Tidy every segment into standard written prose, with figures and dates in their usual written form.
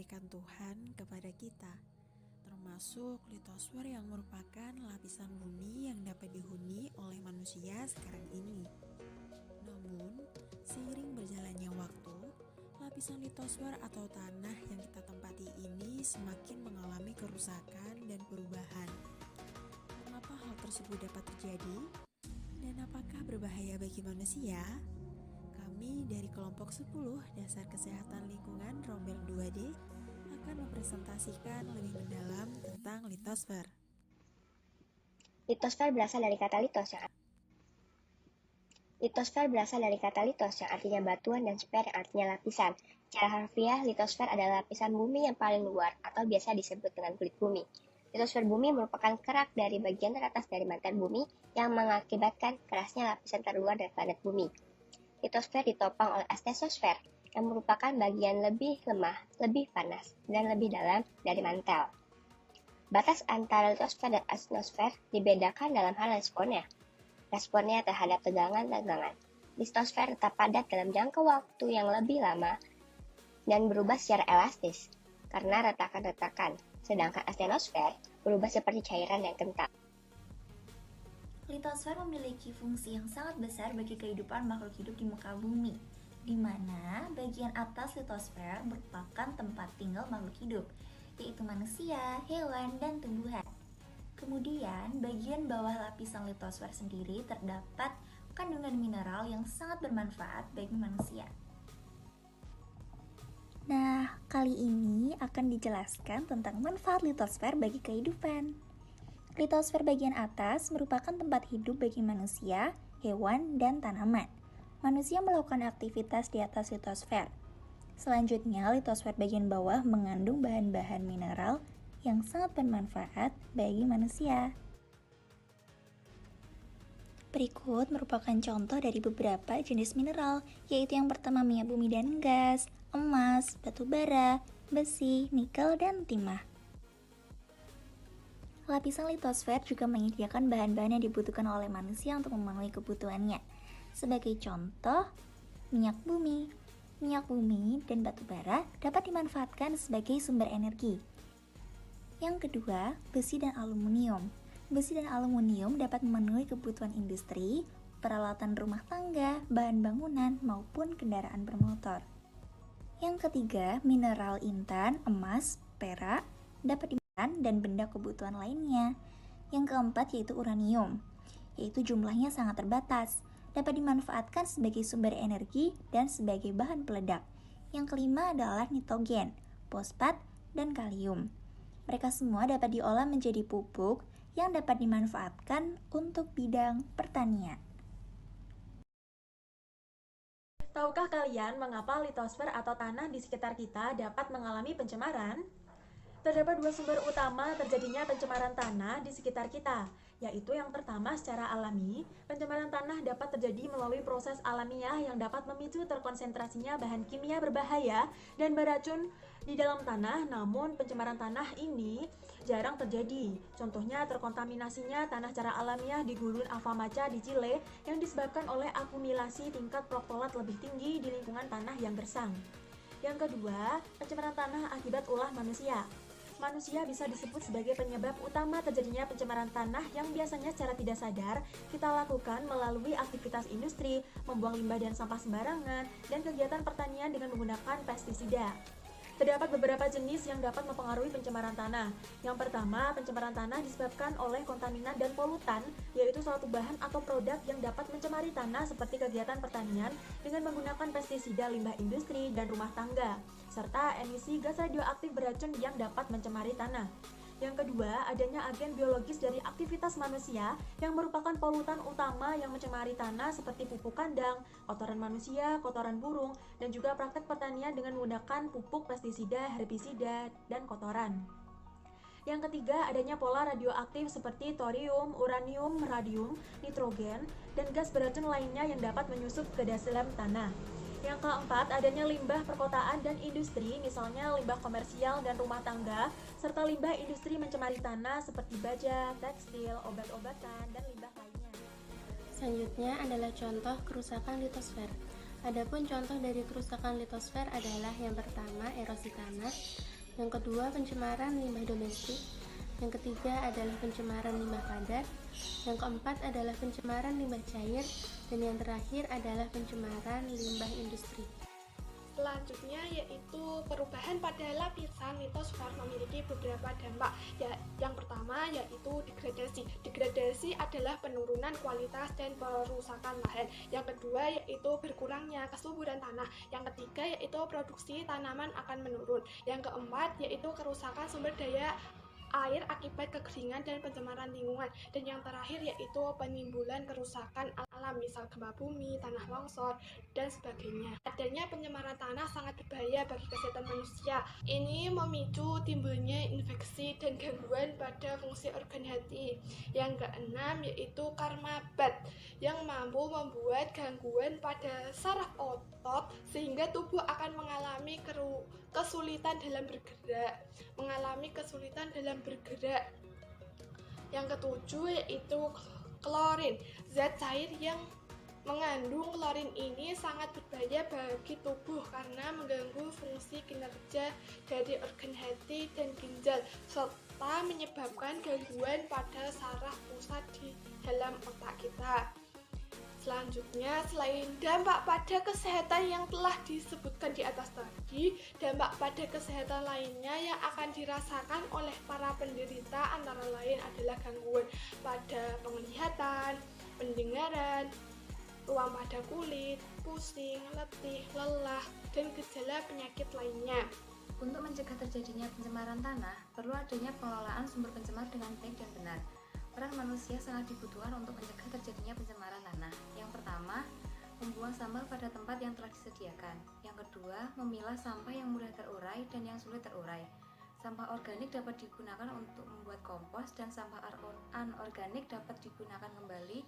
diberikan Tuhan kepada kita, termasuk litosfer yang merupakan lapisan bumi yang dapat dihuni oleh manusia sekarang ini. Namun, seiring berjalannya waktu, lapisan litosfer atau tanah yang kita tempati ini semakin mengalami kerusakan dan perubahan. Mengapa hal tersebut dapat terjadi? Dan apakah berbahaya bagi manusia? Kami dari kelompok 10 Dasar Kesehatan Lingkungan Rombel 2D akan mempresentasikan lebih mendalam tentang litosfer. Litosfer berasal dari kata litos yang artinya batuan dan sfer yang artinya lapisan. Secara harfiah, litosfer adalah lapisan bumi yang paling luar atau biasa disebut dengan kulit bumi. Litosfer bumi merupakan kerak dari bagian teratas dari mantel bumi yang mengakibatkan kerasnya lapisan terluar dari planet bumi. Litosfer ditopang oleh astetosfer yang merupakan bagian lebih lemah, lebih panas, dan lebih dalam dari mantel. Batas antara litosfer dan astetosfer dibedakan dalam hal responnya terhadap tegangan. Litosfer tetap padat dalam jangka waktu yang lebih lama dan berubah secara elastis karena retakan-retakan, sedangkan astetosfer berubah seperti cairan yang kental. Litosfer memiliki fungsi yang sangat besar bagi kehidupan makhluk hidup di muka bumi, di mana bagian atas litosfer merupakan tempat tinggal makhluk hidup, yaitu manusia, hewan, dan tumbuhan. Kemudian, bagian bawah lapisan litosfer sendiri terdapat kandungan mineral yang sangat bermanfaat bagi manusia. Nah, kali ini akan dijelaskan tentang manfaat litosfer bagi kehidupan. Litosfer bagian atas merupakan tempat hidup bagi manusia, hewan, dan tanaman. Manusia melakukan aktivitas di atas litosfer. Selanjutnya, litosfer bagian bawah mengandung bahan-bahan mineral yang sangat bermanfaat bagi manusia. Berikut merupakan contoh dari beberapa jenis mineral, yaitu yang pertama minyak bumi dan gas, emas, batu bara, besi, nikel, dan timah. Lapisan litosfer juga menyediakan bahan-bahan yang dibutuhkan oleh manusia untuk memenuhi kebutuhannya. Sebagai contoh, minyak bumi. Minyak bumi dan batu bara dapat dimanfaatkan sebagai sumber energi. Yang kedua, besi dan aluminium. Besi dan aluminium dapat memenuhi kebutuhan industri, peralatan rumah tangga, bahan bangunan, maupun kendaraan bermotor. Yang ketiga, mineral intan, emas, perak dapat dan benda kebutuhan lainnya. Yang keempat yaitu uranium, yaitu jumlahnya sangat terbatas, dapat dimanfaatkan sebagai sumber energi dan sebagai bahan peledak. Yang kelima adalah nitrogen, fosfat, dan kalium. Mereka semua dapat diolah menjadi pupuk yang dapat dimanfaatkan untuk bidang pertanian. Tahukah kalian mengapa litosfer atau tanah di sekitar kita dapat mengalami pencemaran? Terdapat dua sumber utama terjadinya pencemaran tanah di sekitar kita, yaitu yang pertama secara alami. Pencemaran tanah dapat terjadi melalui proses alamiah yang dapat memicu terkonsentrasinya bahan kimia berbahaya dan beracun di dalam tanah, namun pencemaran tanah ini jarang terjadi. Contohnya terkontaminasinya tanah secara alamiah di Gurun Avamaca di Chile yang disebabkan oleh akumulasi tingkat proktolat lebih tinggi di lingkungan tanah yang gersang. Yang kedua, pencemaran tanah akibat ulah manusia. Manusia bisa disebut sebagai penyebab utama terjadinya pencemaran tanah yang biasanya secara tidak sadar kita lakukan melalui aktivitas industri, membuang limbah dan sampah sembarangan, dan kegiatan pertanian dengan menggunakan pestisida. Terdapat beberapa jenis yang dapat mempengaruhi pencemaran tanah. Yang pertama, pencemaran tanah disebabkan oleh kontaminan dan polutan, yaitu suatu bahan atau produk yang dapat mencemari tanah seperti kegiatan pertanian dengan menggunakan pestisida, limbah industri, dan rumah tangga, serta emisi gas radioaktif beracun yang dapat mencemari tanah. Yang kedua, adanya agen biologis dari aktivitas manusia yang merupakan polutan utama yang mencemari tanah seperti pupuk kandang, kotoran manusia, kotoran burung, dan juga praktek pertanian dengan menggunakan pupuk, pestisida, herbisida, dan kotoran. Yang ketiga, adanya pola radioaktif seperti thorium, uranium, radium, nitrogen, dan gas beracun lainnya yang dapat menyusup ke dalam tanah. Yang keempat, adanya limbah perkotaan dan industri, misalnya limbah komersial dan rumah tangga, serta limbah industri mencemari tanah seperti baja, tekstil, obat-obatan, dan limbah lainnya. Selanjutnya adalah contoh kerusakan litosfer. Adapun contoh dari kerusakan litosfer adalah yang pertama erosi tanah, yang kedua pencemaran limbah domestik, yang ketiga adalah pencemaran limbah padat, yang keempat adalah pencemaran limbah cair, dan yang terakhir adalah pencemaran limbah industri. Selanjutnya yaitu perubahan pada lapisan litosfer memiliki beberapa dampak. Yang pertama yaitu degradasi. Degradasi adalah penurunan kualitas dan perusakan lahan. Yang kedua yaitu berkurangnya kesuburan tanah. Yang ketiga yaitu produksi tanaman akan menurun. Yang keempat yaitu kerusakan sumber daya air akibat kekeringan dan pencemaran lingkungan. Dan yang terakhir yaitu penimbulan kerusakan alam, misal gempa bumi, tanah longsor, dan sebagainya. Adanya pencemaran tanah sangat berbahaya bagi kesehatan manusia. Ini memicu timbulnya infeksi dan gangguan pada fungsi organ hati. Yang keenam yaitu karmabat, yang mampu membuat gangguan pada saraf otot sehingga tubuh akan mengalami kesulitan dalam bergerak. Yang ketujuh yaitu klorin. Zat cair yang mengandung klorin ini sangat berbahaya bagi tubuh karena mengganggu fungsi kinerja dari organ hati dan ginjal serta menyebabkan gangguan pada saraf pusat di dalam otak kita. Selanjutnya, selain dampak pada kesehatan yang telah disebutkan di atas tadi, dampak pada kesehatan lainnya yang akan dirasakan oleh para penderita antara lain adalah gangguan pada penglihatan, pendengaran, ruam pada kulit, pusing, letih, lelah, dan gejala penyakit lainnya. Untuk mencegah terjadinya pencemaran tanah, perlu adanya pengelolaan sumber pencemar dengan baik dan benar. Peran manusia sangat dibutuhkan untuk mencegah terjadinya pencemaran tanah. Yang pertama, membuang sampah pada tempat yang telah disediakan. Yang kedua, memilah sampah yang mudah terurai dan yang sulit terurai. Sampah organik dapat digunakan untuk membuat kompos dan sampah anorganik dapat digunakan kembali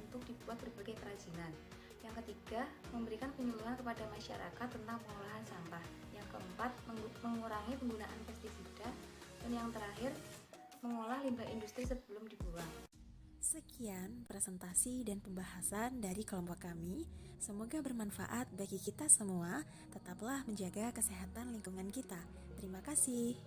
untuk dibuat berbagai kerajinan. Yang ketiga, memberikan penyuluhan kepada masyarakat tentang pengolahan sampah. Yang keempat, mengurangi penggunaan pestisida. Dan yang terakhir, mengolah limbah industri sebelum dibuang. Sekian presentasi dan pembahasan dari kelompok kami. Semoga bermanfaat bagi kita semua. Tetaplah menjaga kesehatan lingkungan kita. Terima kasih.